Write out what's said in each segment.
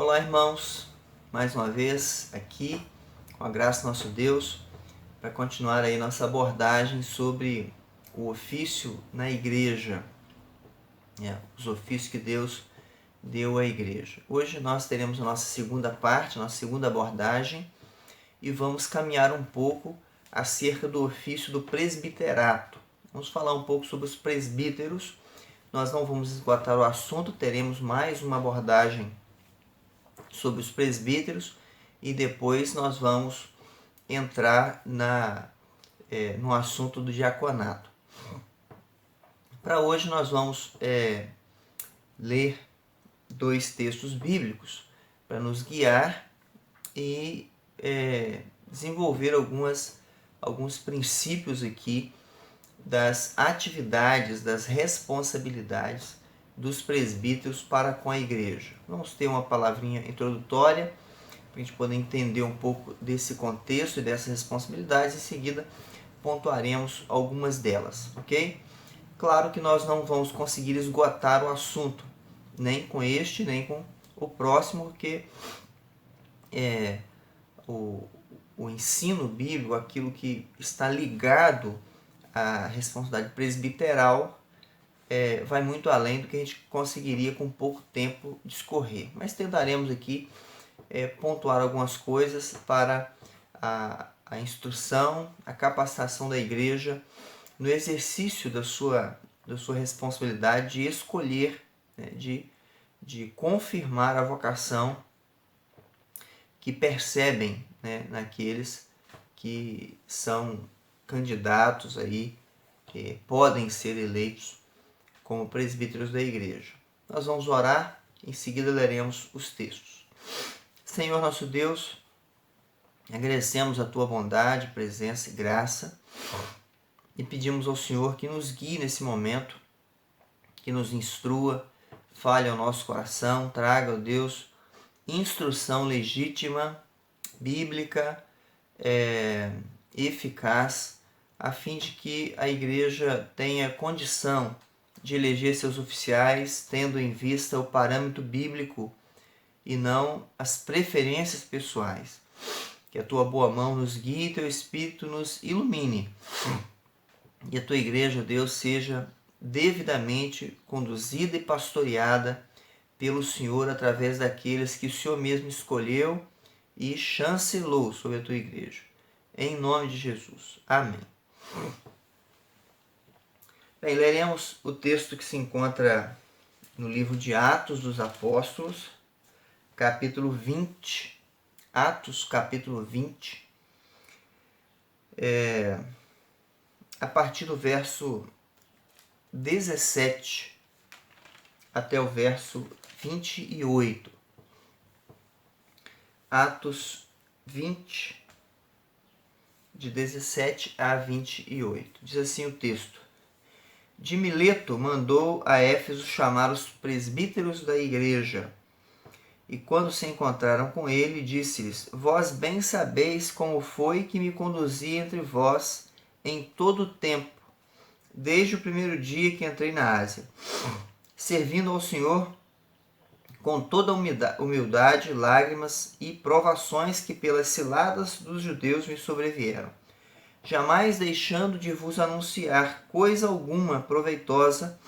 Olá, irmãos, mais uma vez aqui, com a graça do nosso Deus, para continuar aí nossa abordagem sobre o ofício na igreja, os ofícios que Deus deu à igreja. Hoje nós teremos a nossa segunda parte, a nossa segunda abordagem, e vamos caminhar um pouco acerca do ofício do presbiterato. Vamos falar um pouco sobre os presbíteros. Nós não vamos esgotar o assunto, teremos mais uma abordagem sobre os presbíteros e depois nós vamos entrar no assunto do diaconato. Para hoje nós vamos ler dois textos bíblicos para nos guiar e desenvolver alguns princípios aqui das atividades, das responsabilidades dos presbíteros para com a igreja. Vamos ter uma palavrinha introdutória para a gente poder entender um pouco desse contexto e dessas responsabilidades. Em seguida, pontuaremos algumas delas, ok? Claro que nós não vamos conseguir esgotar o assunto, nem com este, nem com o próximo, porque o ensino bíblico, aquilo que está ligado à responsabilidade presbiteral, vai muito além do que a gente conseguiria com pouco tempo discorrer. Mas tentaremos aqui pontuar algumas coisas para a instrução, a capacitação da igreja no exercício da sua responsabilidade de escolher, de confirmar a vocação que percebem, naqueles que são candidatos aí, que podem ser eleitos como presbíteros da igreja. Nós vamos orar, em seguida leremos os textos. Senhor nosso Deus, agradecemos a Tua bondade, presença e graça e pedimos ao Senhor que nos guie nesse momento, que nos instrua, fale ao nosso coração, traga, ó Deus, instrução legítima, bíblica, eficaz, a fim de que a igreja tenha condição de eleger seus oficiais, tendo em vista o parâmetro bíblico e não as preferências pessoais. Que a Tua boa mão nos guie e Teu Espírito nos ilumine. E a Tua igreja, Deus, seja devidamente conduzida e pastoreada pelo Senhor através daqueles que o Senhor mesmo escolheu e chancelou sobre a Tua igreja. Em nome de Jesus. Amém. Bem, leremos o texto que se encontra no livro de Atos dos Apóstolos, capítulo 20. Atos, capítulo 20. A partir do verso 17 até o verso 28. Atos 20, de 17 a 28. Diz assim o texto: De Mileto mandou a Éfeso chamar os presbíteros da igreja. E quando se encontraram com ele, disse-lhes: Vós bem sabeis como foi que me conduzi entre vós em todo o tempo, desde o primeiro dia que entrei na Ásia, servindo ao Senhor com toda humildade, lágrimas e provações que pelas ciladas dos judeus me sobrevieram, jamais deixando de vos anunciar coisa alguma proveitosa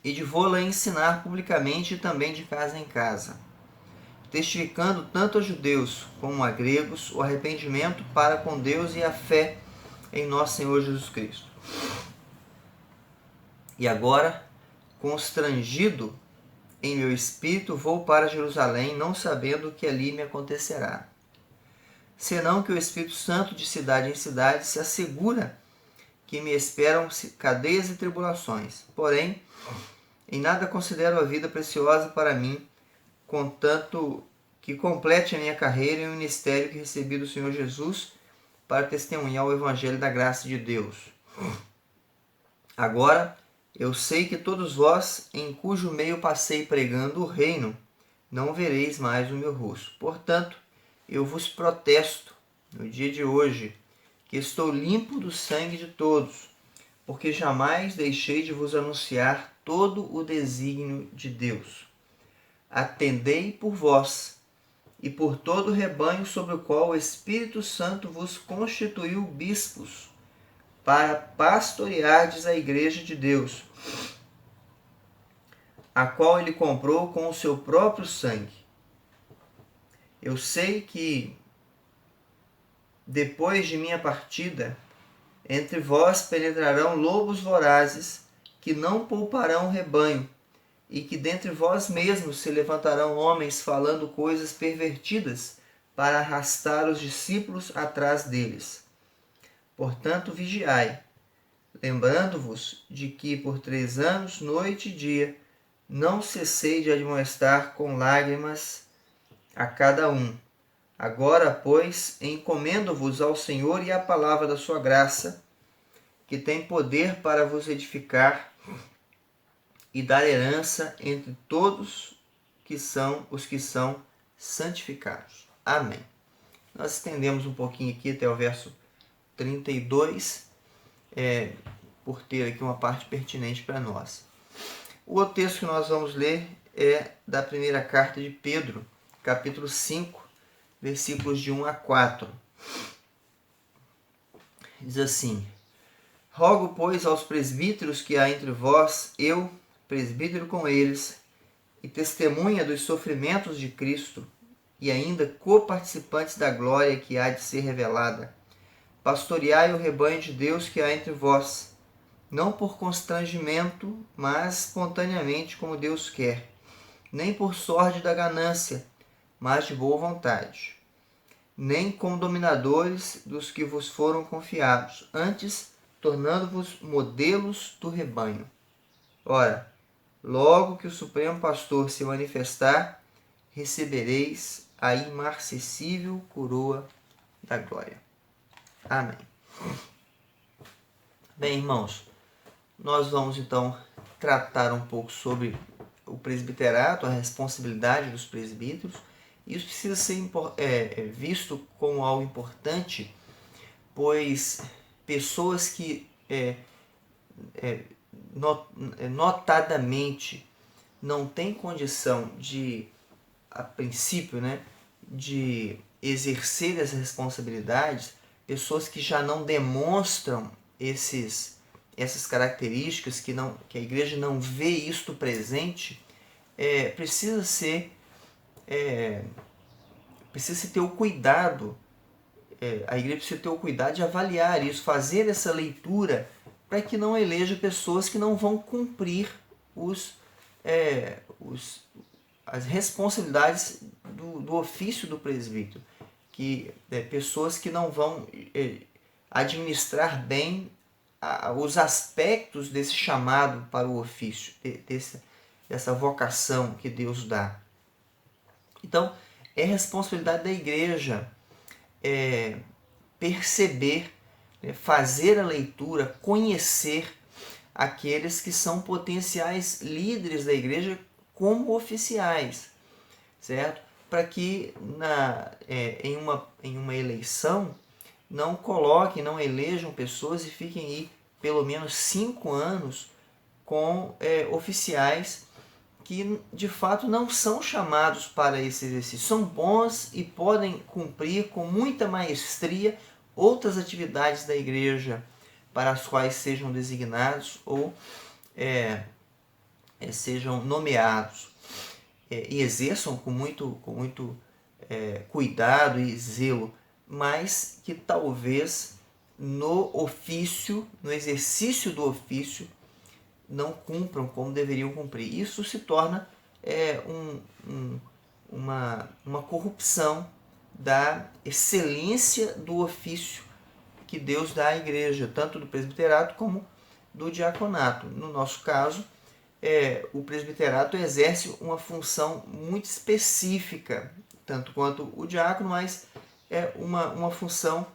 e de vô-la ensinar publicamente e também de casa em casa, testificando tanto a judeus como a gregos o arrependimento para com Deus e a fé em nosso Senhor Jesus Cristo. E agora, constrangido em meu espírito, vou para Jerusalém, não sabendo o que ali me acontecerá. Senão que o Espírito Santo de cidade em cidade se assegura que me esperam cadeias e tribulações. Porém, em nada considero a vida preciosa para mim, contanto que complete a minha carreira e o ministério que recebi do Senhor Jesus para testemunhar o Evangelho da graça de Deus. Agora, eu sei que todos vós, em cujo meio passei pregando o reino, não vereis mais o meu rosto. Portanto, eu vos protesto, no dia de hoje, que estou limpo do sangue de todos, porque jamais deixei de vos anunciar todo o desígnio de Deus. atendei por vós e por todo o rebanho sobre o qual o Espírito Santo vos constituiu bispos, para pastoreardes a igreja de Deus, a qual ele comprou com o seu próprio sangue. Eu sei que, depois de minha partida, entre vós penetrarão lobos vorazes, que não pouparão o rebanho, e que dentre vós mesmos se levantarão homens falando coisas pervertidas, para arrastar os discípulos atrás deles. Portanto, vigiai, lembrando-vos de que por 3 anos, noite e dia, não cessei de admoestar com lágrimas a cada um. Agora, pois, encomendo-vos ao Senhor e à palavra da sua graça, que tem poder para vos edificar e dar herança entre todos os que são santificados. Amém. Nós estendemos um pouquinho aqui até o verso 32, por ter aqui uma parte pertinente para nós. O outro texto que nós vamos ler é da primeira carta de Pedro, capítulo 5, versículos de 1 a 4. Diz assim: Rogo, pois, aos presbíteros que há entre vós, eu, presbítero com eles, e testemunha dos sofrimentos de Cristo, e ainda coparticipantes da glória que há de ser revelada, pastoreai o rebanho de Deus que há entre vós, não por constrangimento, mas espontaneamente, como Deus quer, nem por sorte da ganância, mas de boa vontade, nem como dominadores dos que vos foram confiados, antes tornando-vos modelos do rebanho. Ora, logo que o Supremo Pastor se manifestar, recebereis a imarcessível coroa da glória. Amém. Bem, irmãos, nós vamos então tratar um pouco sobre o presbiterato, a responsabilidade dos presbíteros. Isso precisa ser visto como algo importante, pois pessoas que notadamente não têm condição de, a princípio, de exercer as responsabilidades, pessoas que já não demonstram essas características, que a igreja não vê isto presente, precisa se ter o cuidado, a igreja precisa ter o cuidado de avaliar isso, fazer essa leitura, para que não eleja pessoas que não vão cumprir as responsabilidades do ofício do presbítero, pessoas que não vão administrar bem os aspectos desse chamado para o ofício, dessa vocação que Deus dá. Então, é responsabilidade da igreja perceber, fazer a leitura, conhecer aqueles que são potenciais líderes da igreja como oficiais, certo? Para que em uma eleição não coloquem, não elejam pessoas e fiquem aí pelo menos 5 anos com oficiais que de fato não são chamados para esse exercício. São bons e podem cumprir com muita maestria outras atividades da igreja para as quais sejam designados ou sejam nomeados, e exerçam com muito cuidado e zelo, mas que talvez no exercício do ofício, não cumpram como deveriam cumprir. Isso se torna uma corrupção da excelência do ofício que Deus dá à igreja, tanto do presbiterato como do diaconato. No nosso caso, o presbiterato exerce uma função muito específica, tanto quanto o diácono, mas é uma função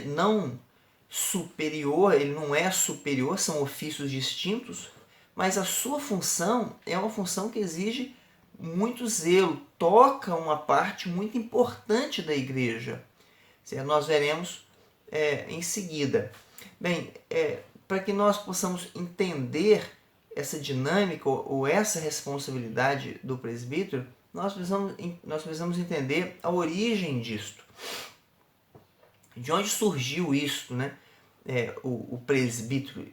não superior, ele não é superior, são ofícios distintos, mas a sua função é uma função que exige muito zelo, toca uma parte muito importante da igreja. Nós veremos em seguida. Bem, para que nós possamos entender essa dinâmica ou essa responsabilidade do presbítero, nós precisamos entender a origem disto. De onde surgiu isto, né? O presbítero,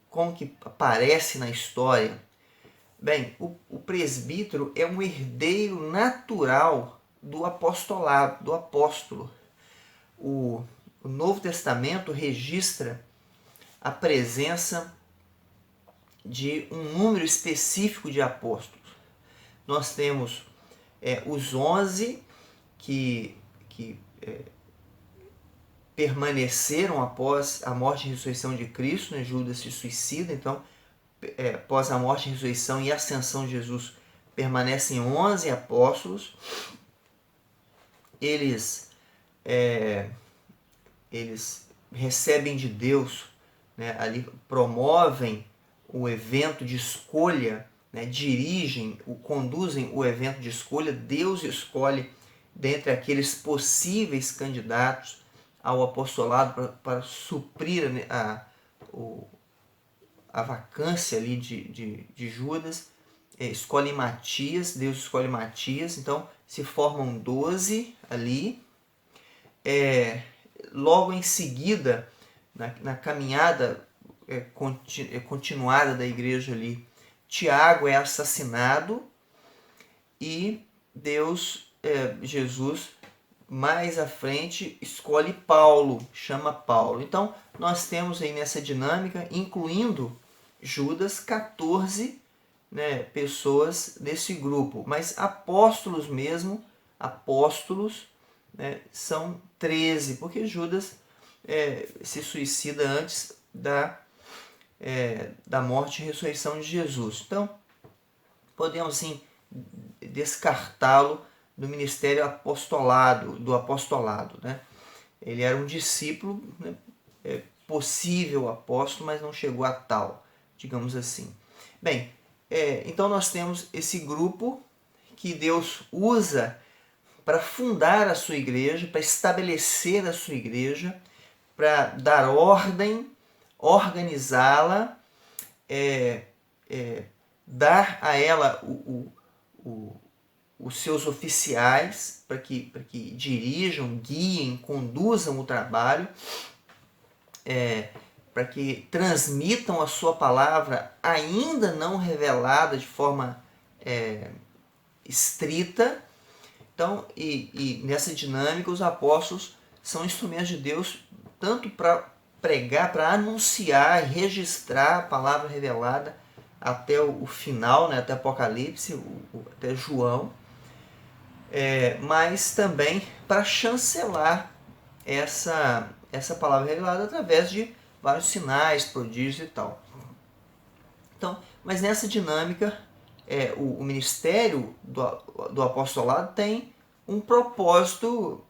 como que aparece na história? Bem, o presbítero é um herdeiro natural do apostolado, do apóstolo. O Novo Testamento registra a presença de um número específico de apóstolos. Nós temos os 11 que permaneceram após a morte e ressurreição de Cristo, né? Judas se suicida, então após a morte, ressurreição e ascensão de Jesus, permanecem 11 apóstolos. Eles recebem de Deus, né, ali promovem o evento de escolha, né, conduzem o evento de escolha. Deus escolhe dentre aqueles possíveis candidatos ao apostolado para suprir, né, a vacância ali de Judas. Escolhe Matias, Deus escolhe Matias, então se formam 12 ali. Logo em seguida, na caminhada continuada da igreja ali, Tiago é assassinado e Jesus, mais à frente, escolhe Paulo, chama Paulo. Então, nós temos aí nessa dinâmica, incluindo Judas, 14, né, pessoas desse grupo. Mas apóstolos mesmo, né, são 13, porque Judas se suicida antes da morte e ressurreição de Jesus. Então, podemos sim descartá-lo do ministério do apostolado, né? Ele era um discípulo, né, possível apóstolo, mas não chegou a tal, digamos assim. Bem, então nós temos esse grupo que Deus usa para fundar a sua igreja, para estabelecer a sua igreja, para dar ordem, organizá-la, dar a ela os seus oficiais para que dirijam, guiem, conduzam o trabalho, para que transmitam a sua palavra ainda não revelada de forma estrita. Então, e nessa dinâmica, os apóstolos são instrumentos de Deus tanto para pregar, para anunciar, registrar a palavra revelada até o final, né, até Apocalipse, até João, mas também para chancelar essa palavra revelada através de vários sinais, prodígios e tal. Então, mas nessa dinâmica, o ministério do apostolado tem um propósito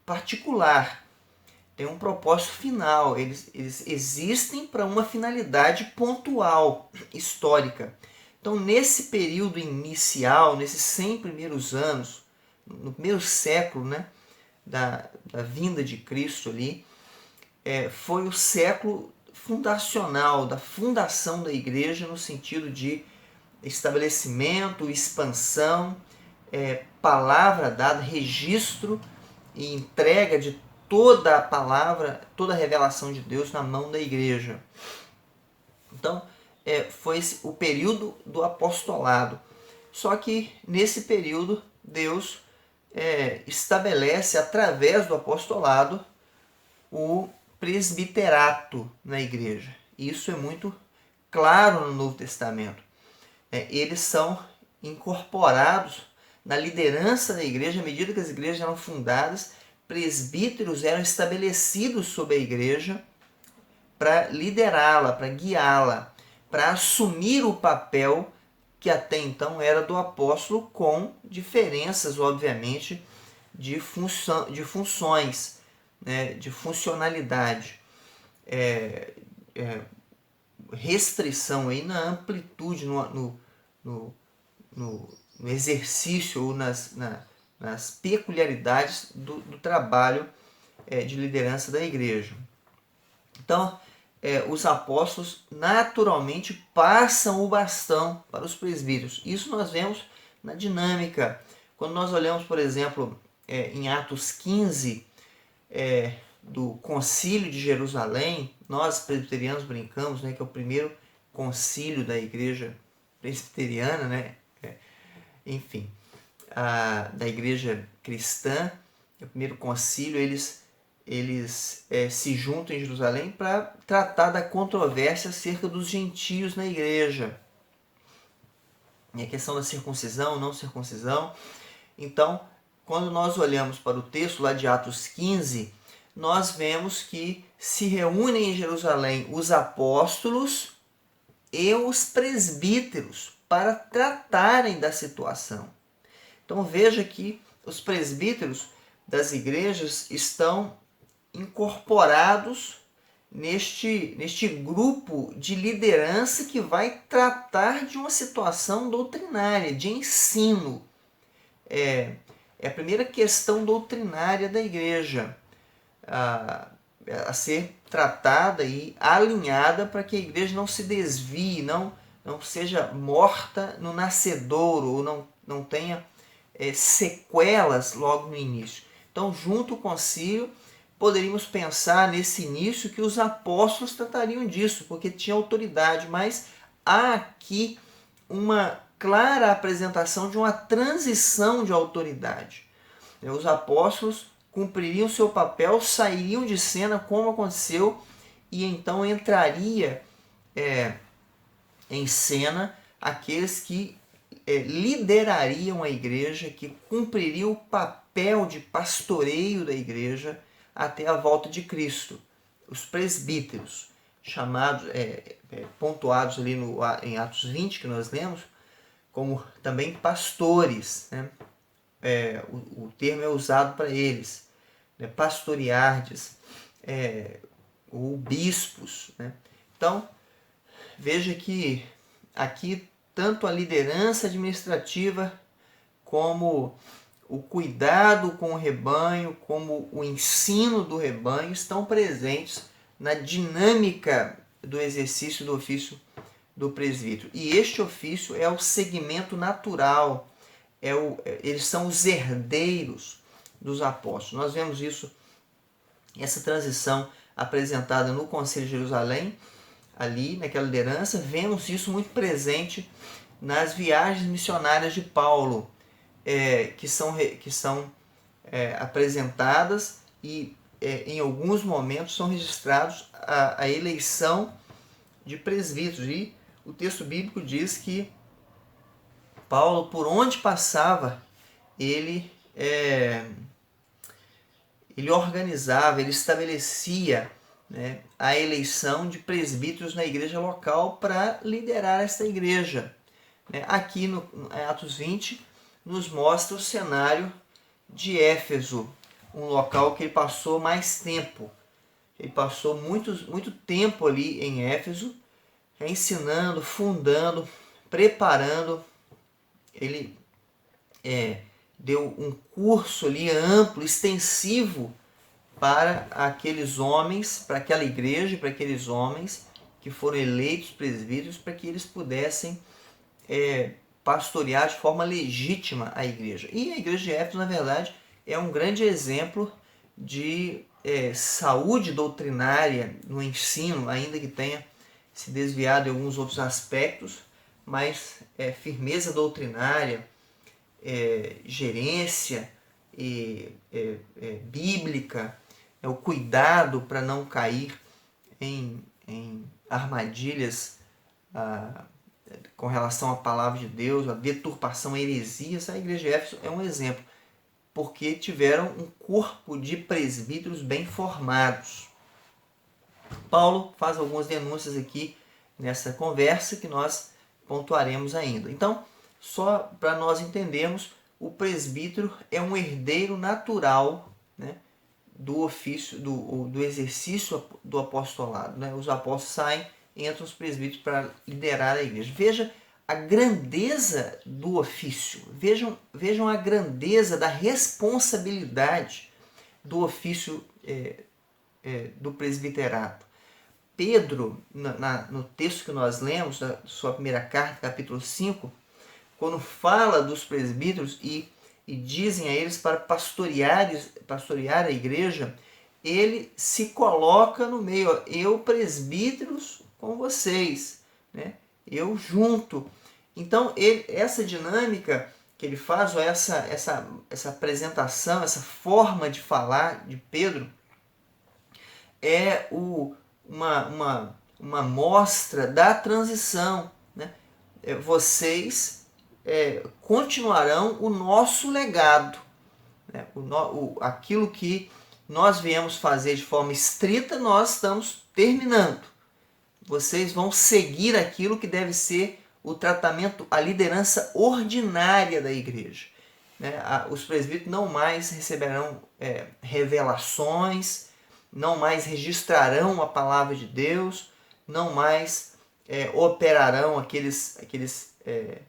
particular, tem um propósito final. Eles existem para uma finalidade pontual, histórica. Então, nesse período inicial, nesses 100 primeiros anos, no primeiro século, né, da vinda de Cristo ali, foi o século fundacional, da fundação da igreja, no sentido de estabelecimento, expansão, palavra dada, registro e entrega de toda a palavra, toda a revelação de Deus na mão da igreja. Então, foi o período do apostolado. Só que nesse período, Deus estabelece através do apostolado o presbiterato na igreja. Isso é muito claro no Novo Testamento. Eles são incorporados na liderança da igreja. À medida que as igrejas eram fundadas, presbíteros eram estabelecidos sobre a igreja para liderá-la, para guiá-la, para assumir o papel que até então era do apóstolo, com diferenças, obviamente, de funções, né, de funcionalidade, restrição aí na amplitude, no exercício ou nas peculiaridades do trabalho de liderança da igreja. Então, os apóstolos naturalmente passam o bastão para os presbíteros. Isso nós vemos na dinâmica. Quando nós olhamos, por exemplo, em Atos 15, do Concílio de Jerusalém, nós presbiterianos brincamos, né, que é o primeiro concílio da igreja presbiteriana, né? Enfim, da igreja cristã, é o primeiro concílio. Eles se juntam em Jerusalém para tratar da controvérsia acerca dos gentios na igreja. E a questão da circuncisão, não circuncisão. Então, quando nós olhamos para o texto lá de Atos 15, nós vemos que se reúnem em Jerusalém os apóstolos e os presbíteros para tratarem da situação. Então veja que os presbíteros das igrejas estão incorporados neste grupo de liderança que vai tratar de uma situação doutrinária, de ensino. É a primeira questão doutrinária da igreja a ser tratada e alinhada para que a igreja não se desvie, não seja morta no nascedouro, ou não tenha sequelas logo no início. Então, junto ao concílio, poderíamos pensar nesse início que os apóstolos tratariam disso, porque tinha autoridade, mas há aqui uma clara apresentação de uma transição de autoridade. Os apóstolos cumpririam seu papel, sairiam de cena como aconteceu, e então entraria em cena aqueles que liderariam a igreja, que cumpririam o papel de pastoreio da igreja até a volta de Cristo. Os presbíteros, chamados, pontuados ali em Atos 20, que nós lemos, como também pastores, né? O termo é usado para eles, né? Pastoreardes, ou bispos, né? Então, veja que aqui tanto a liderança administrativa como o cuidado com o rebanho, como o ensino do rebanho estão presentes na dinâmica do exercício do ofício do presbítero. E este ofício é o segmento natural, eles são os herdeiros dos apóstolos. Nós vemos essa transição apresentada no Concílio de Jerusalém, ali naquela liderança. Vemos isso muito presente nas viagens missionárias de Paulo, que são apresentadas, e em alguns momentos são registrados a eleição de presbíteros. E o texto bíblico diz que Paulo, por onde passava, ele organizava, ele estabelecia, né, a eleição de presbíteros na igreja local para liderar esta igreja. Aqui no Atos 20 nos mostra o cenário de Éfeso, um local que ele passou mais tempo. Ele passou muito tempo ali em Éfeso, ensinando, fundando, preparando. Ele deu um curso ali amplo, extensivo, para aqueles homens, para aquela igreja, para aqueles homens que foram eleitos presbíteros, para que eles pudessem pastorear de forma legítima a igreja. E a igreja de Éfeso, na verdade, é um grande exemplo de saúde doutrinária no ensino, ainda que tenha se desviado em alguns outros aspectos, mas firmeza doutrinária, gerência bíblica, o cuidado para não cair em armadilhas com relação à palavra de Deus, a deturpação, a heresias. A igreja de Éfeso é um exemplo, porque tiveram um corpo de presbíteros bem formados. Paulo faz algumas denúncias aqui nessa conversa que nós pontuaremos ainda. Então, só para nós entendermos, o presbítero é um herdeiro natural, né, do ofício, do exercício do apostolado. Né? Os apóstolos saem, entram os presbíteros para liderar a igreja. Veja a grandeza do ofício, vejam a grandeza da responsabilidade do ofício do presbiterato. Pedro, no texto que nós lemos, da sua primeira carta, capítulo 5, quando fala dos presbíteros e dizem a eles para pastorear a igreja, ele se coloca no meio, ó, eu presbíteros com vocês, né? Eu junto. Então, essa dinâmica que ele faz, ou essa apresentação, essa forma de falar de Pedro, é uma mostra da transição, né? Vocês continuarão o nosso legado, né? Aquilo que nós viemos fazer de forma estrita, nós estamos terminando. Vocês vão seguir aquilo que deve ser o tratamento, a liderança ordinária da igreja, né? Os presbíteros não mais receberão revelações, não mais registrarão a palavra de Deus, não mais operarão aqueles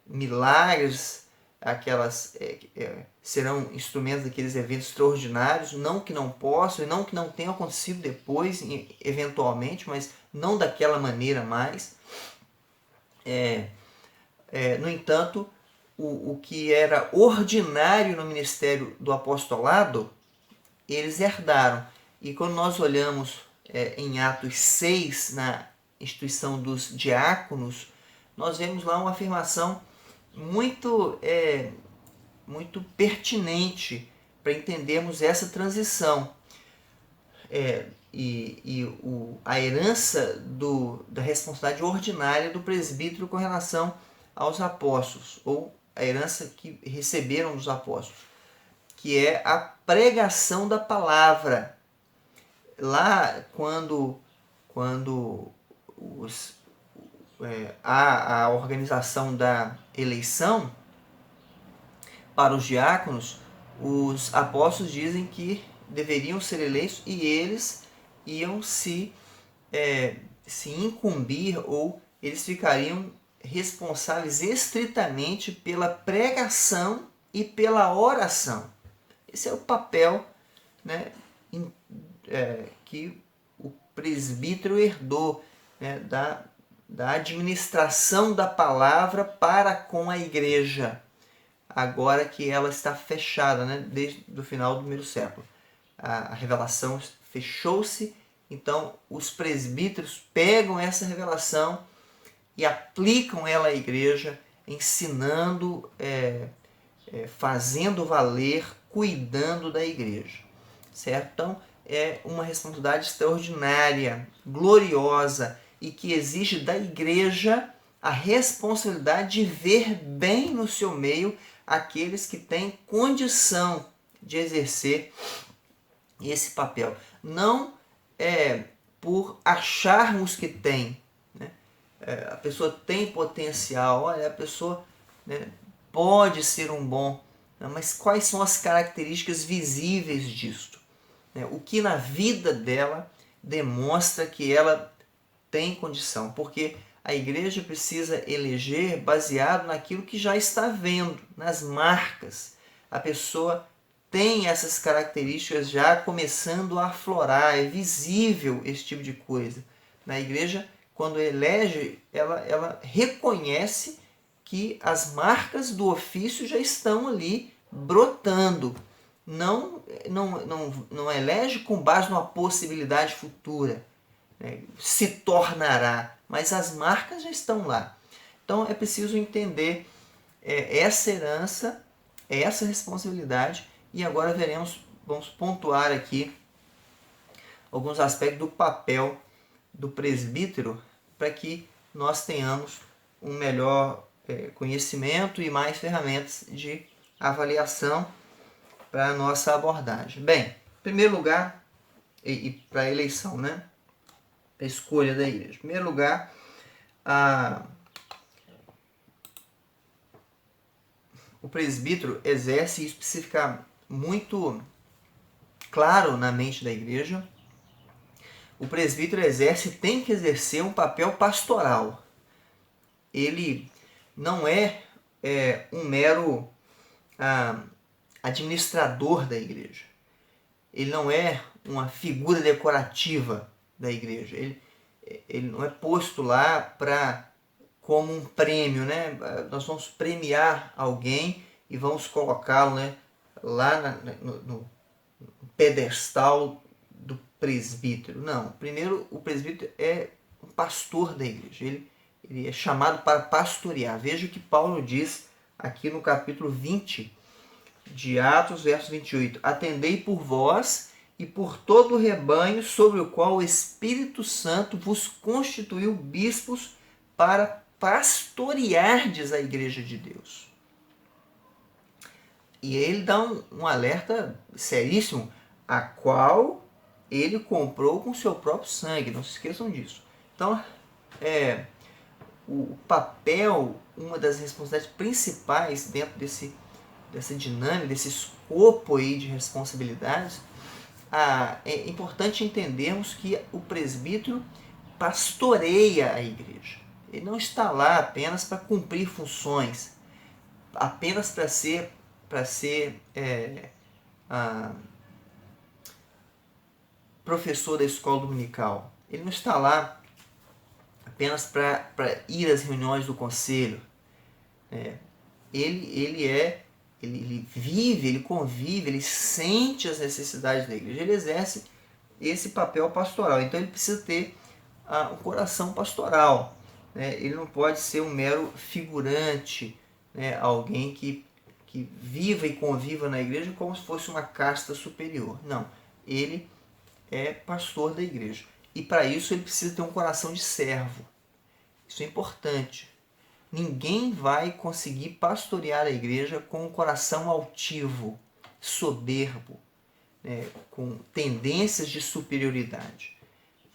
milagres, serão instrumentos daqueles eventos extraordinários, não que não possam e não que não tenham acontecido depois, eventualmente, mas não daquela maneira mais. No entanto, o que era ordinário no ministério do apostolado, eles herdaram. E quando nós olhamos em Atos 6, na instituição dos diáconos, nós vemos lá uma afirmação muito pertinente para entendermos essa transição. A herança da responsabilidade ordinária do presbítero com relação aos apóstolos, ou a herança que receberam dos apóstolos, que é a pregação da palavra. Lá, quando há a organização da eleição para os diáconos, os apóstolos dizem que deveriam ser eleitos e eles iam se incumbir, ou eles ficariam responsáveis estritamente pela pregação e pela oração. Esse é o papel, né, que o presbítero herdou, né, da administração da palavra para com a igreja, agora que ela está fechada, né, desde o final do primeiro século. A revelação fechou-se, então os presbíteros pegam essa revelação e aplicam ela à igreja, ensinando, fazendo valer, cuidando da igreja, certo? Então, é uma responsabilidade extraordinária, gloriosa, e que exige da igreja a responsabilidade de ver bem no seu meio aqueles que têm condição de exercer esse papel. Não por acharmos que tem, né? A pessoa tem potencial, olha, a pessoa, né, pode ser um bom, né? Mas quais são as características visíveis disto? O que na vida dela demonstra que ela tem condição? Porque a igreja precisa eleger baseado naquilo que já está vendo, nas marcas. A pessoa tem essas características já começando a aflorar, é visível esse tipo de coisa. Na igreja, quando elege, ela reconhece que as marcas do ofício já estão ali brotando. Não elege com base numa possibilidade futura, né? Se tornará, mas as marcas já estão lá. Então é preciso entender essa herança, essa responsabilidade, e agora vamos pontuar aqui alguns aspectos do papel do presbítero para que nós tenhamos um melhor conhecimento e mais ferramentas de avaliação para a nossa abordagem. Bem, em primeiro lugar, e para a eleição, né? Para a escolha da igreja. Em primeiro lugar, o presbítero exerce, isso precisa ficar muito claro na mente da igreja, o presbítero tem que exercer um papel pastoral. Ele não é um mero administrador da igreja. Ele não é uma figura decorativa da igreja. ele não é posto lá como um prêmio, né? Nós vamos premiar alguém e vamos colocá-lo, né, lá no pedestal do presbítero. Não, primeiro o presbítero é um pastor da igreja, ele é chamado para pastorear. Veja o que Paulo diz aqui no capítulo 20 de Atos, verso 28. Atendei por vós e por todo o rebanho sobre o qual o Espírito Santo vos constituiu bispos para pastoreardes a igreja de Deus. E ele dá um alerta seríssimo, a qual ele comprou com seu próprio sangue. Não se esqueçam disso. Então, o papel, uma das responsabilidades principais dentro dessa dinâmica, desse escopo aí de responsabilidades, é importante entendermos que o presbítero pastoreia a igreja. Ele não está lá apenas para cumprir funções, apenas para ser professor da escola dominical. Ele não está lá apenas para ir às reuniões do conselho. Ele vive, ele convive, ele sente as necessidades da igreja. Ele exerce esse papel pastoral. Então ele precisa ter um coração pastoral. Ele não pode ser um mero figurante, alguém que viva e conviva na igreja como se fosse uma casta superior. Não, ele é pastor da igreja. E para isso ele precisa ter um coração de servo. Isso é importante. Ninguém vai conseguir pastorear a igreja com um coração altivo, soberbo, com tendências de superioridade.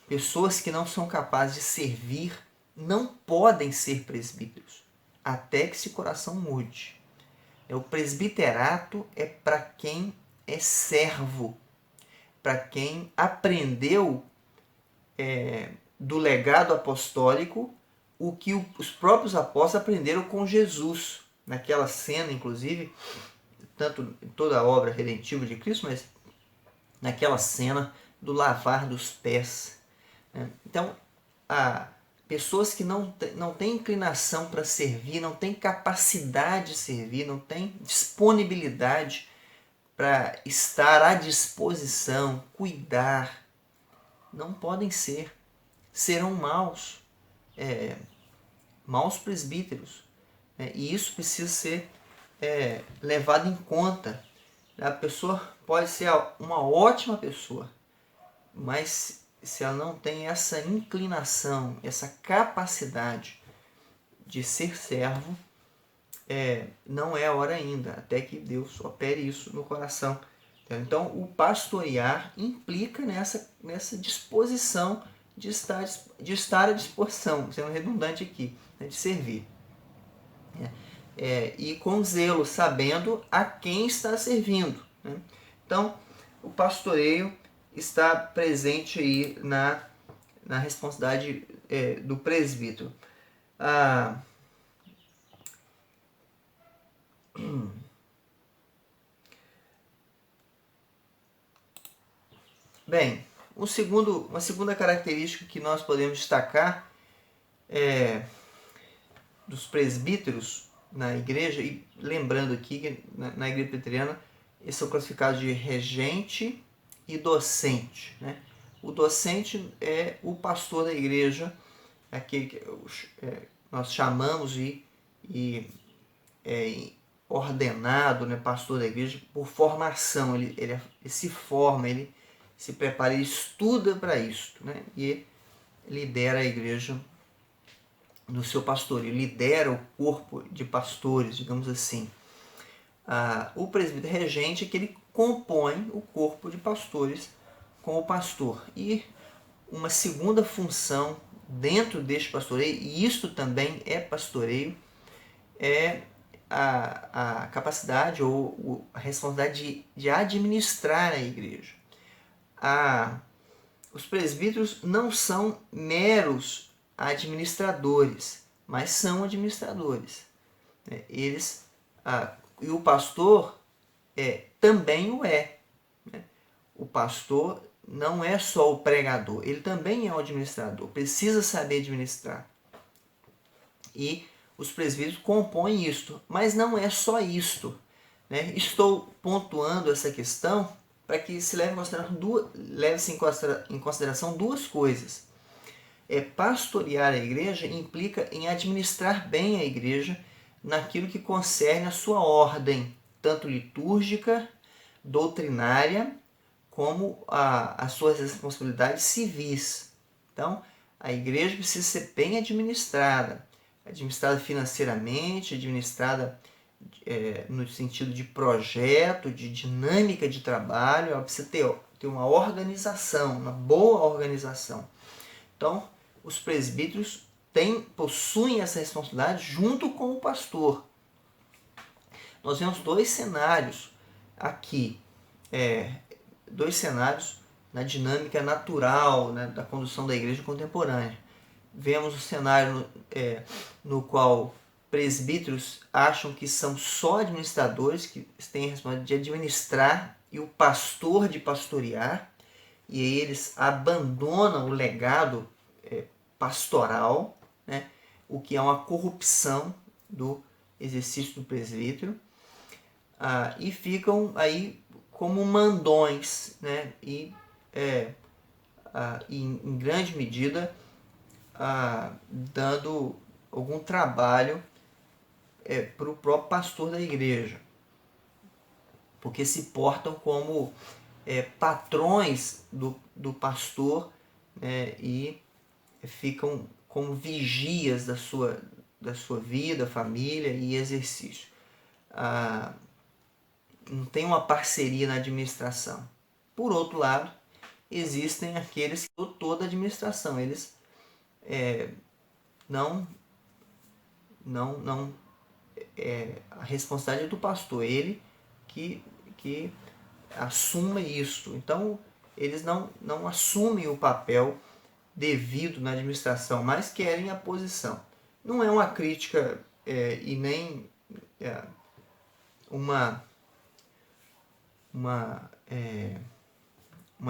Pessoas que não são capazes de servir não podem ser presbíteros, até que esse coração mude. O presbiterato é para quem é servo, para quem aprendeu do legado apostólico o que os próprios apóstolos aprenderam com Jesus. Naquela cena, inclusive, tanto em toda a obra redentiva de Cristo, mas naquela cena do lavar dos pés. Então, pessoas que não têm inclinação para servir, não têm capacidade de servir, não têm disponibilidade para estar à disposição, cuidar, não podem ser. Serão maus presbíteros. E isso precisa ser levado em conta. A pessoa pode ser uma ótima pessoa, mas se ela não tem essa inclinação, essa capacidade de ser servo, não é a hora ainda, até que Deus opere isso no coração. Então, o pastorear implica nessa disposição de estar à disposição, sendo redundante aqui, de servir. E com zelo, sabendo a quem está servindo. Então, o pastoreio está presente aí na responsabilidade do presbítero. Bem, uma segunda característica que nós podemos destacar dos presbíteros na igreja, e lembrando aqui que na igreja presbiteriana eles são classificados de regente e docente. O docente é o pastor da igreja, aquele que nós chamamos e ordenado, pastor da igreja, por formação. Ele se forma, ele se prepara, ele estuda para isso, e lidera a igreja no seu pastoreio, lidera o corpo de pastores, digamos assim. O presbítero regente é que ele compõe o corpo de pastores com o pastor. E uma segunda função dentro deste pastoreio, e isto também é pastoreio, é a capacidade ou a responsabilidade de administrar a igreja. Os presbíteros não são meros administradores, mas são administradores. E o pastor também o é. O pastor não é só o pregador, ele também é o administrador, precisa saber administrar. E os presbíteros compõem isto, mas não é só isto, né? Estou pontuando essa questão para que se leve-se em consideração duas coisas. Pastorear a igreja implica em administrar bem a igreja naquilo que concerne a sua ordem, tanto litúrgica, doutrinária, como as suas responsabilidades civis. Então, a igreja precisa ser bem administrada financeiramente, administrada no sentido de projeto, de dinâmica de trabalho. Ela precisa ter uma organização, uma boa organização. Então, os presbíteros possuem essa responsabilidade junto com o pastor. Nós vemos dois cenários aqui, dois cenários na dinâmica natural, né, da condução da igreja contemporânea. Vemos o cenário no qual presbíteros acham que são só administradores, que têm a responsabilidade de administrar, e o pastor de pastorear, e aí eles abandonam o legado pastoral, né, o que é uma corrupção do exercício do presbítero, e ficam aí como mandões, né, e em grande medida dando algum trabalho para o próprio pastor da igreja, porque se portam como patrões do pastor, né, e ficam como vigias da sua vida, família e exercício. Não tem uma parceria na administração. Por outro lado, existem aqueles que toda a administração, eles a responsabilidade é do pastor, ele que assuma isso. Então, eles não assumem o papel devido na administração, mas querem a posição. Não é uma crítica e nem uma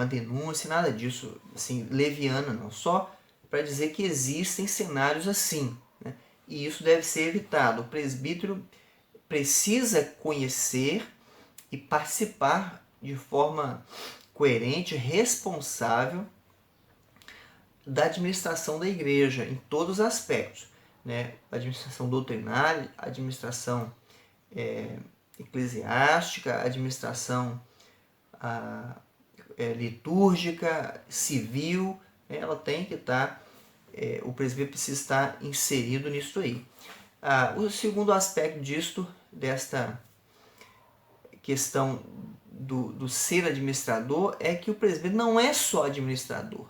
denúncia, nada disso, assim, leviana, não. Só para dizer que existem cenários assim, né? E isso deve ser evitado. O presbítero precisa conhecer e participar de forma coerente, responsável da administração da igreja em todos os aspectos, né? Administração doutrinária, administração eclesiástica, administração litúrgica, civil. Ela tem que estar, o presbítero precisa estar inserido nisso aí. O segundo aspecto desta questão do ser administrador, é que o presbítero não é só administrador,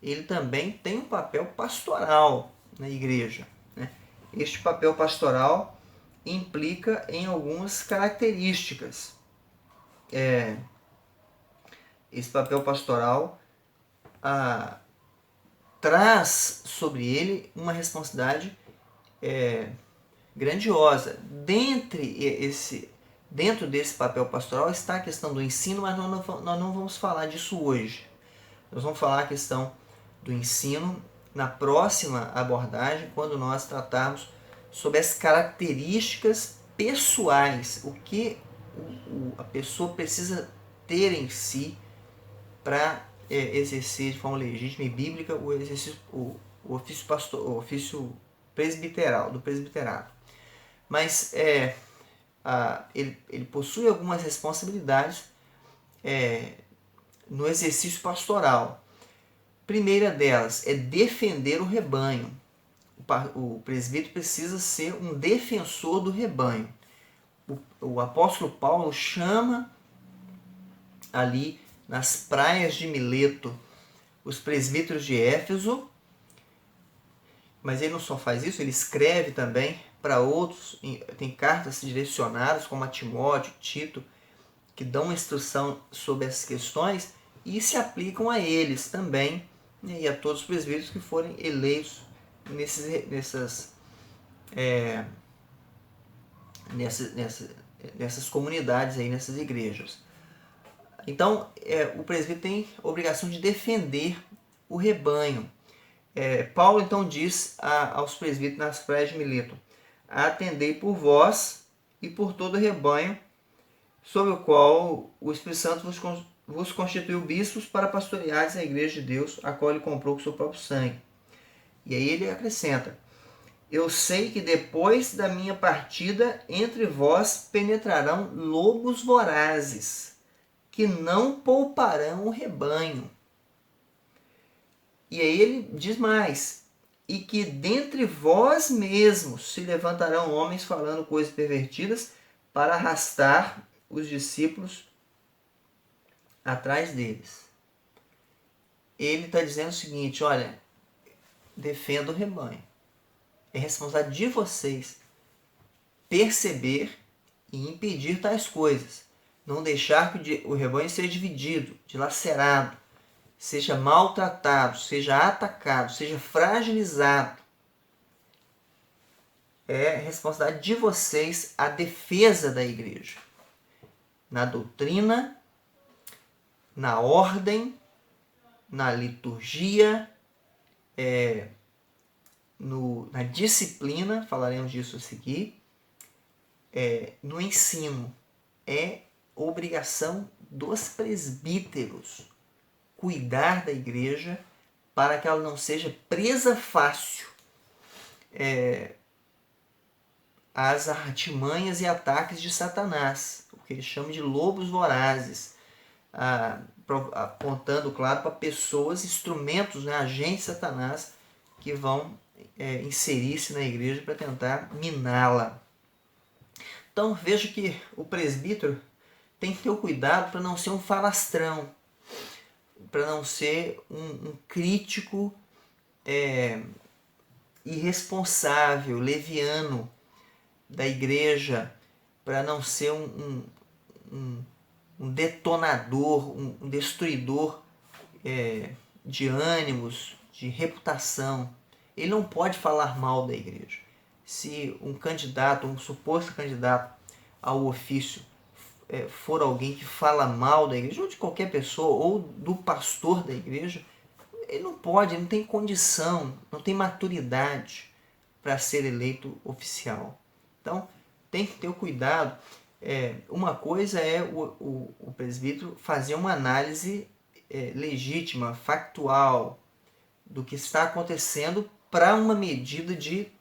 ele também tem um papel pastoral na igreja, né? Este papel pastoral implica em algumas características. Esse papel pastoral traz sobre ele uma responsabilidade grandiosa. Dentro desse papel pastoral está a questão do ensino, mas nós não vamos falar disso hoje. Nós vamos falar a questão do ensino na próxima abordagem, quando nós tratarmos sobre as características pessoais, o que a pessoa precisa ter em si para exercer de forma legítima e bíblica o ofício presbiteral, do presbiterado. Mas ele possui algumas responsabilidades no exercício pastoral. Primeira delas é defender o rebanho. O presbítero precisa ser um defensor do rebanho. O apóstolo Paulo chama ali nas praias de Mileto os presbíteros de Éfeso, mas ele não só faz isso, ele escreve também para outros, tem cartas direcionadas como a Timóteo, Tito, que dão instrução sobre essas questões e se aplicam a eles também, né, e a todos os presbíteros que forem eleitos nessas comunidades, aí, nessas igrejas. Então, o presbítero tem a obrigação de defender o rebanho. Paulo então diz aos presbíteros nas praias de Mileto: atendei por vós e por todo o rebanho, sobre o qual o Espírito Santo vos constituiu bispos para pastoreares a igreja de Deus, a qual ele comprou com seu próprio sangue. E aí ele acrescenta: eu sei que depois da minha partida entre vós penetrarão lobos vorazes, que não pouparão o rebanho. E aí ele diz mais: e que dentre vós mesmos se levantarão homens falando coisas pervertidas para arrastar os discípulos atrás deles. Ele está dizendo o seguinte: olha, defenda o rebanho. É responsabilidade de vocês perceber e impedir tais coisas. Não deixar que o rebanho seja dividido, dilacerado, seja maltratado, seja atacado, seja fragilizado. É responsabilidade de vocês a defesa da igreja. Na doutrina, na ordem, na liturgia, na disciplina, falaremos disso a seguir, no ensino. É obrigação dos presbíteros cuidar da igreja para que ela não seja presa fácil às artimanhas e ataques de Satanás, o que ele chama de lobos vorazes, apontando, claro, para pessoas, instrumentos, né, agentes de Satanás, que vão inserir-se na igreja para tentar miná-la. Então veja que o presbítero tem que ter o cuidado para não ser um falastrão, para não ser um crítico irresponsável, leviano da igreja, para não ser um detonador, um destruidor de ânimos, de reputação. Ele não pode falar mal da igreja. Se um candidato, um suposto candidato ao ofício for alguém que fala mal da igreja, ou de qualquer pessoa, ou do pastor da igreja, ele não pode, ele não tem condição, não tem maturidade para ser eleito oficial. Então, tem que ter o cuidado. Uma coisa é o presbítero fazer uma análise legítima, factual, do que está acontecendo para uma medida de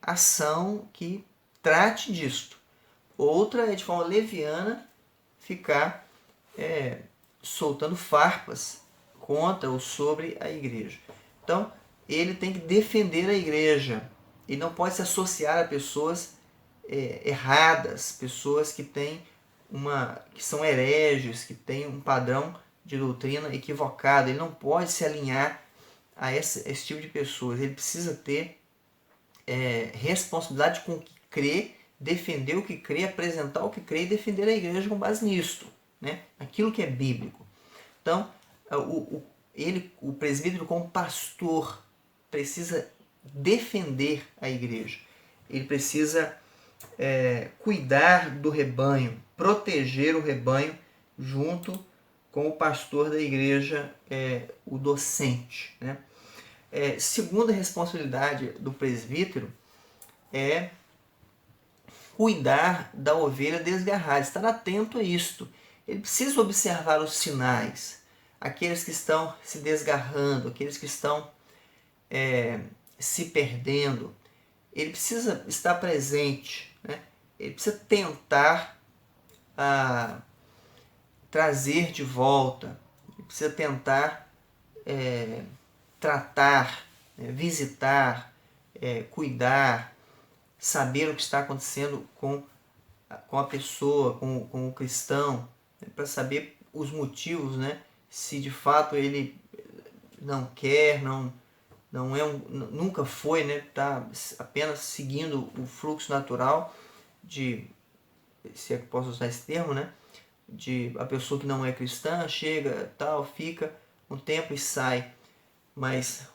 ação que trate disto. Outra é, de forma leviana, ficar soltando farpas contra ou sobre a igreja. Então, ele tem que defender a igreja. Ele não pode se associar a pessoas erradas, pessoas que são hereges, que têm um padrão de doutrina equivocado. Ele não pode se alinhar a esse tipo de pessoas. Ele precisa ter responsabilidade com o que crê, defender o que crê, apresentar o que crê e defender a igreja com base nisto, né? Aquilo que é bíblico. Então, o presbítero como pastor precisa defender a igreja. Ele precisa cuidar do rebanho, proteger o rebanho junto com o pastor da igreja, o docente, né? Segunda responsabilidade do presbítero é cuidar da ovelha desgarrada, estar atento a isto. Ele precisa observar os sinais, aqueles que estão se desgarrando, aqueles que estão se perdendo. Ele precisa estar presente, né? Ele precisa tentar trazer de volta, ele precisa tentar tratar, visitar, cuidar, saber o que está acontecendo com a pessoa, com o cristão, né, para saber os motivos, né, se de fato ele não quer, nunca foi, né, tá apenas seguindo o fluxo natural se é que posso usar esse termo, né, de a pessoa que não é cristã chega, tal, fica um tempo e sai.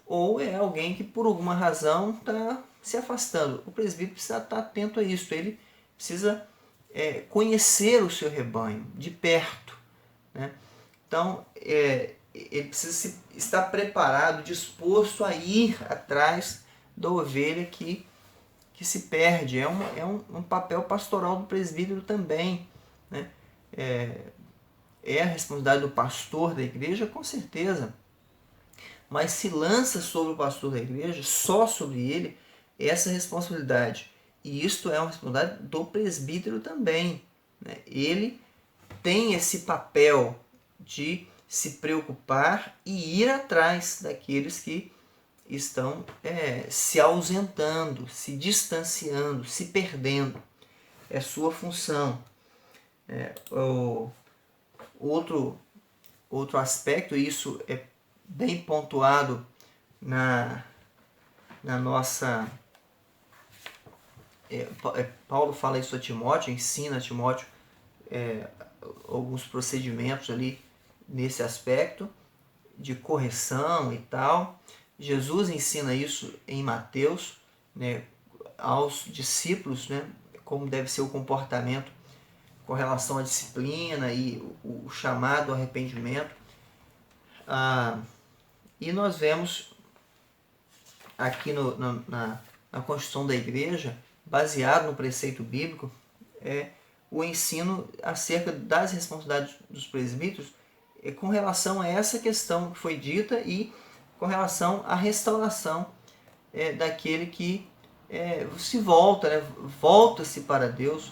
Ou é alguém que por alguma razão está se afastando. O presbítero precisa estar atento a isso. Ele precisa conhecer o seu rebanho de perto, né? Então, ele precisa estar preparado, disposto a ir atrás da ovelha que se perde. É um papel pastoral do presbítero também, né? É a responsabilidade do pastor da igreja, com certeza, mas se lança sobre o pastor da igreja, só sobre ele, essa responsabilidade. E isto é uma responsabilidade do presbítero também, né? Ele tem esse papel de se preocupar e ir atrás daqueles que estão se ausentando, se distanciando, se perdendo. É sua função. Outro aspecto, e isso é bem pontuado na nossa... Paulo fala isso a Timóteo, ensina a Timóteo alguns procedimentos ali nesse aspecto de correção e tal. Jesus ensina isso em Mateus, né, aos discípulos, né, como deve ser o comportamento com relação à disciplina e o chamado ao arrependimento. E nós vemos aqui na Constituição da Igreja, baseado no preceito bíblico, o ensino acerca das responsabilidades dos presbíteros com relação a essa questão que foi dita e com relação à restauração daquele que se volta, né? Volta-se para Deus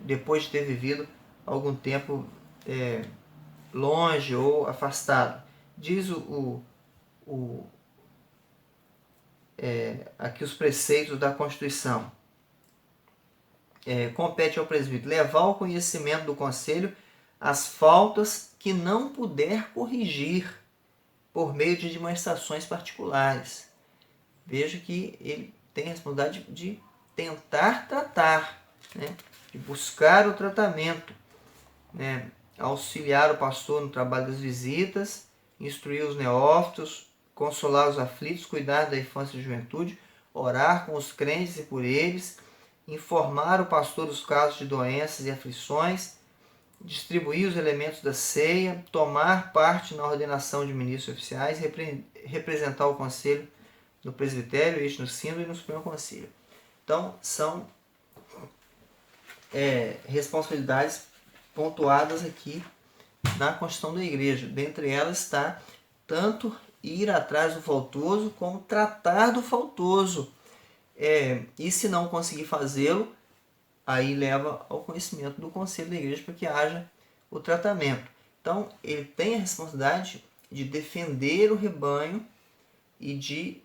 depois de ter vivido algum tempo longe ou afastado. Diz aqui os preceitos da Constituição. Compete ao presbítero levar ao conhecimento do conselho as faltas que não puder corrigir por meio de demonstrações particulares. Veja que ele tem a responsabilidade de tentar tratar, né? De buscar o tratamento, né? Auxiliar o pastor no trabalho das visitas, instruir os neófitos, consolar os aflitos, cuidar da infância e juventude, orar com os crentes e por eles, informar o pastor dos casos de doenças e aflições, distribuir os elementos da ceia, tomar parte na ordenação de ministros oficiais, representar o conselho no presbitério, este no sínodo e no Supremo Conselho. Então, são responsabilidades pontuadas aqui na Constituição da Igreja. Dentre elas está tanto ir atrás do faltoso como tratar do faltoso. E se não conseguir fazê-lo, aí leva ao conhecimento do conselho da igreja para que haja o tratamento. Então, ele tem a responsabilidade de defender o rebanho e de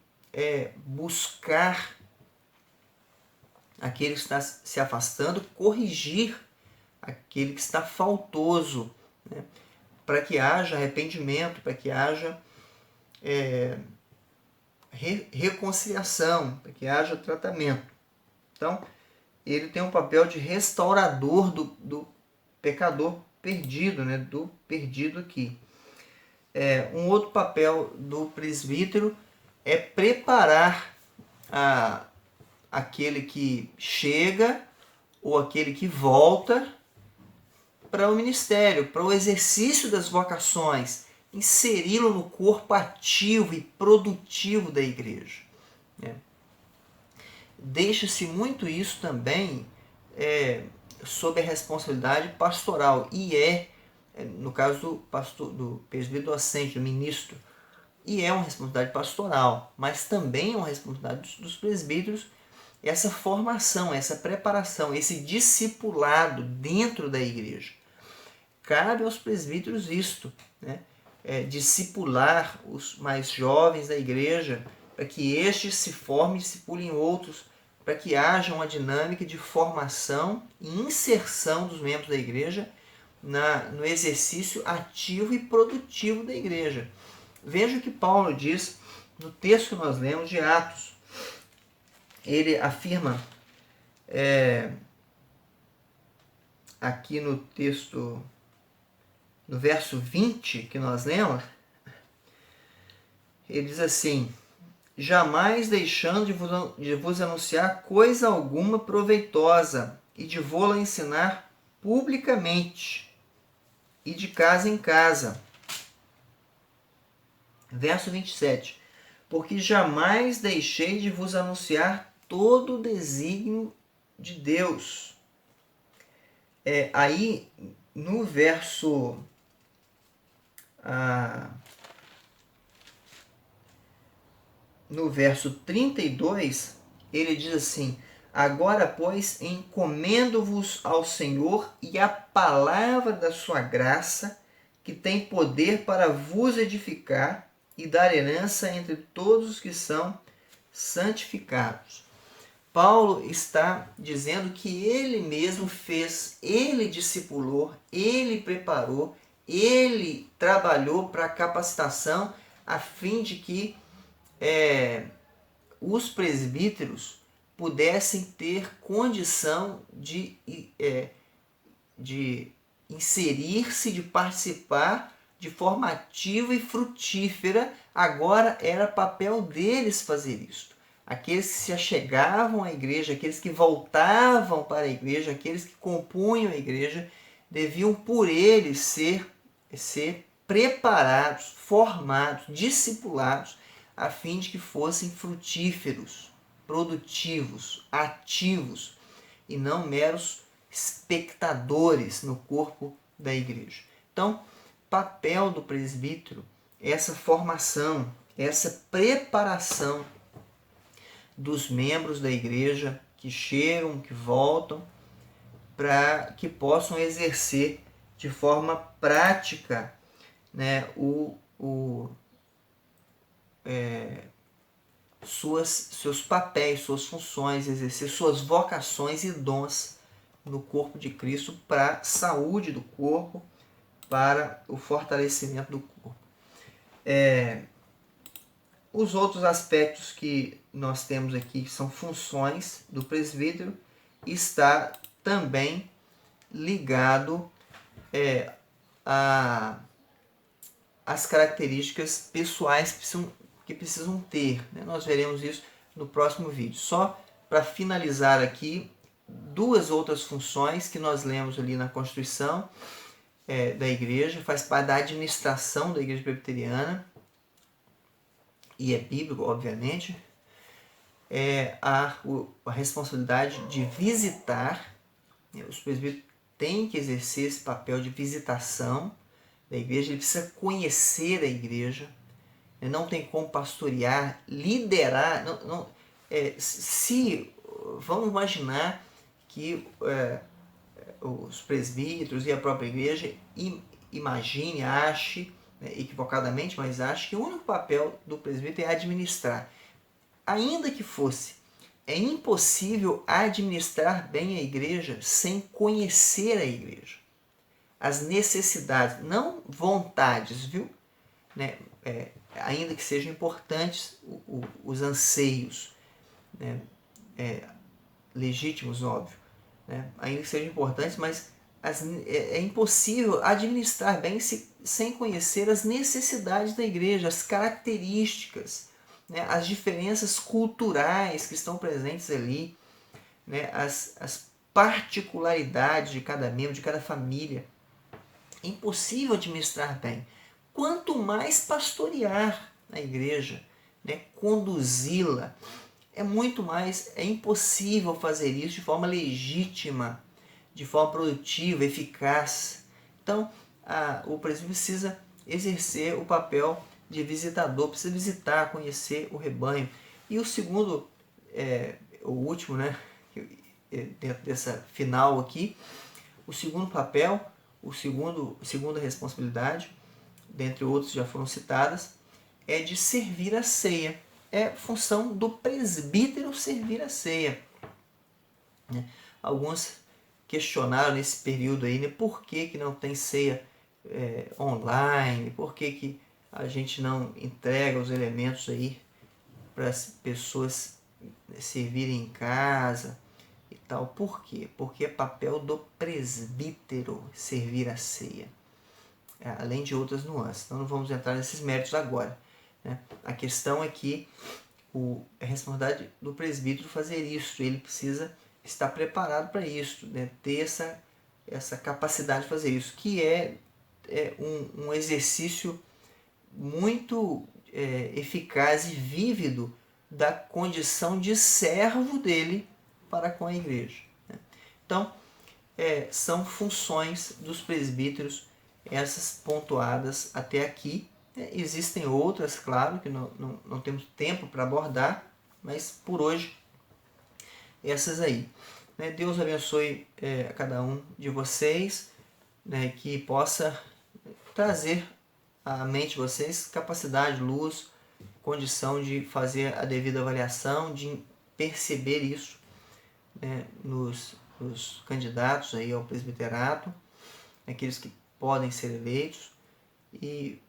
buscar aquele que está se afastando, corrigir aquele que está faltoso, né? Para que haja arrependimento, para que haja reconciliação, para que haja tratamento. Então, ele tem um papel de restaurador do pecador perdido, né? Do perdido aqui. Um outro papel do presbítero é preparar aquele que chega ou aquele que volta para o ministério, para o exercício das vocações, inseri-lo no corpo ativo e produtivo da igreja. Deixa-se muito isso também sob a responsabilidade pastoral, e no caso do presbítero docente, do ministro, e é uma responsabilidade pastoral, mas também é uma responsabilidade dos presbíteros essa formação, essa preparação, esse discipulado dentro da igreja. Cabe aos presbíteros isto, né? Discipular os mais jovens da igreja, para que estes se formem e discipulem outros, para que haja uma dinâmica de formação e inserção dos membros da igreja no exercício ativo e produtivo da igreja. Veja o que Paulo diz no texto que nós lemos de Atos. Ele afirma aqui no texto, no verso 20 que nós lemos, ele diz assim: jamais deixando de vos anunciar coisa alguma proveitosa e de vô-la ensinar publicamente. e de casa em casa. Verso 27. Porque jamais deixei de vos anunciar todo o desígnio de Deus. Aí, no verso... no verso 32, ele diz assim: agora, pois, encomendo-vos ao Senhor e à palavra da sua graça, que tem poder para vos edificar e dar herança entre todos os que são santificados. Paulo está dizendo que ele mesmo fez, ele discipulou, ele preparou, ele trabalhou para a capacitação a fim de que os presbíteros pudessem ter condição de inserir-se, de participar de forma ativa e frutífera. Agora era papel deles fazer isso. Aqueles que se achegavam à igreja, aqueles que voltavam para a igreja, aqueles que compunham a igreja, deviam por eles ser preparados, formados, discipulados, a fim de que fossem frutíferos, produtivos, ativos e não meros espectadores no corpo da igreja. Então, papel do presbítero é essa formação, essa preparação dos membros da igreja que chegam, que voltam, para que possam exercer de forma prática, né, seus papéis, suas funções, exercer suas vocações e dons no corpo de Cristo para a saúde do corpo, para o fortalecimento do corpo. Os outros aspectos que nós temos aqui, que são funções do presbítero, está também ligado às características pessoais que precisam ter, né? Nós veremos isso no próximo vídeo. Só para finalizar aqui, duas outras funções que nós lemos ali na Constituição da igreja, faz parte da administração da igreja presbiteriana, e é bíblico, obviamente, a responsabilidade de visitar, né? Os presbíteros têm que exercer esse papel de visitação da igreja, ele precisa conhecer a igreja, não tem como pastorear, liderar. Vamos imaginar que os presbíteros e a própria igreja imagine, ache, equivocadamente, mas ache que o único papel do presbítero é administrar. Ainda que fosse, é impossível administrar bem a igreja sem conhecer a igreja. As necessidades, não vontades, viu? Né? Ainda que sejam importantes os anseios, né? Legítimos, óbvio, né? Ainda que sejam importantes, mas é impossível administrar bem sem conhecer as necessidades da igreja, as características, né? As diferenças culturais que estão presentes ali, né? As particularidades de cada membro, de cada família. É impossível administrar bem. Quanto mais pastorear a igreja, né? Conduzi-la, é impossível fazer isso de forma legítima, de forma produtiva, eficaz. Então, o presbítero precisa exercer o papel de visitador, precisa visitar, conhecer o rebanho. E o segundo, o último, né, dentro dessa final aqui, o segundo papel, segunda responsabilidade, dentre outros já foram citadas, é de servir a ceia. É função do presbítero servir a ceia, né? Alguns questionaram nesse período aí, né, por que não tem ceia online, por que a gente não entrega os elementos aí para as pessoas servirem em casa e tal. Por quê? Porque é papel do presbítero servir a ceia, além de outras nuances. Então não vamos entrar nesses méritos agora, né? A questão é que é responsabilidade do presbítero fazer isso, ele precisa estar preparado para isso, né? Ter essa capacidade de fazer isso, que é um exercício muito eficaz e vívido da condição de servo dele para com a igreja. Então, são funções dos presbíteros, essas pontuadas até aqui. Existem outras, claro, que não temos tempo para abordar, mas por hoje, essas aí. Deus abençoe a cada um de vocês, que possa trazer à mente de vocês capacidade, luz, condição de fazer a devida avaliação, de perceber isso nos candidatos aí ao presbiterato, aqueles que podem ser eleitos, e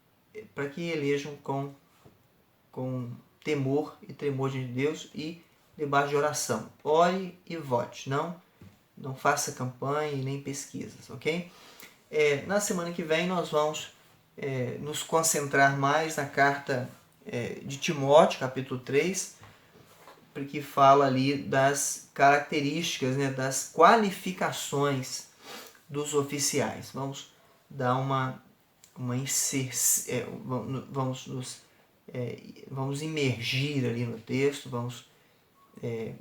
para que elejam com temor e tremor de Deus e debaixo de oração. Ore e vote, não faça campanha e nem pesquisas, ok? Na semana que vem nós vamos nos concentrar mais na carta de Timóteo, capítulo 3, porque fala ali das características, das qualificações dos oficiais. Vamos dar vamos imergir ali no texto, vamos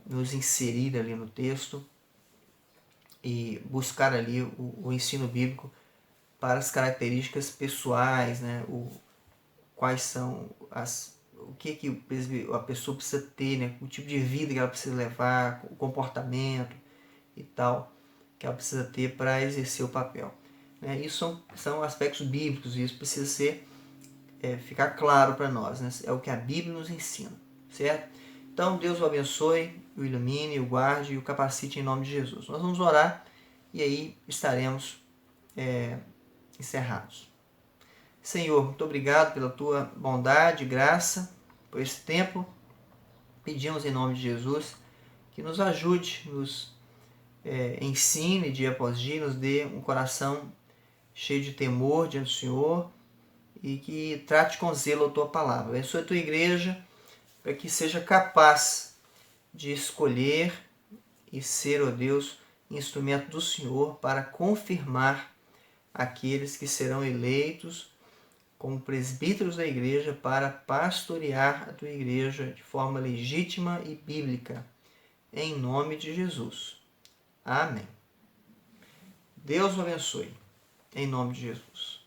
nos inserir ali no texto e buscar ali o ensino bíblico para as características pessoais, quais são o que a pessoa precisa ter, o tipo de vida que ela precisa levar, o comportamento e tal que ela precisa ter para exercer o papel. Isso são aspectos bíblicos e isso precisa ficar claro para nós. É o que a Bíblia nos ensina, certo? Então, Deus o abençoe, o ilumine, o guarde e o capacite em nome de Jesus. Nós vamos orar e aí estaremos encerrados. Senhor, muito obrigado pela tua bondade e graça, por esse tempo. Pedimos em nome de Jesus que nos ajude, nos ensine dia após dia, nos dê um coração cheio de temor diante do Senhor e que trate com zelo a tua palavra. Abençoe a tua igreja para que seja capaz de escolher e ser, ó Deus, instrumento do Senhor para confirmar aqueles que serão eleitos como presbíteros da igreja para pastorear a tua igreja de forma legítima e bíblica. Em nome de Jesus. Amém. Deus o abençoe. Em nome de Jesus.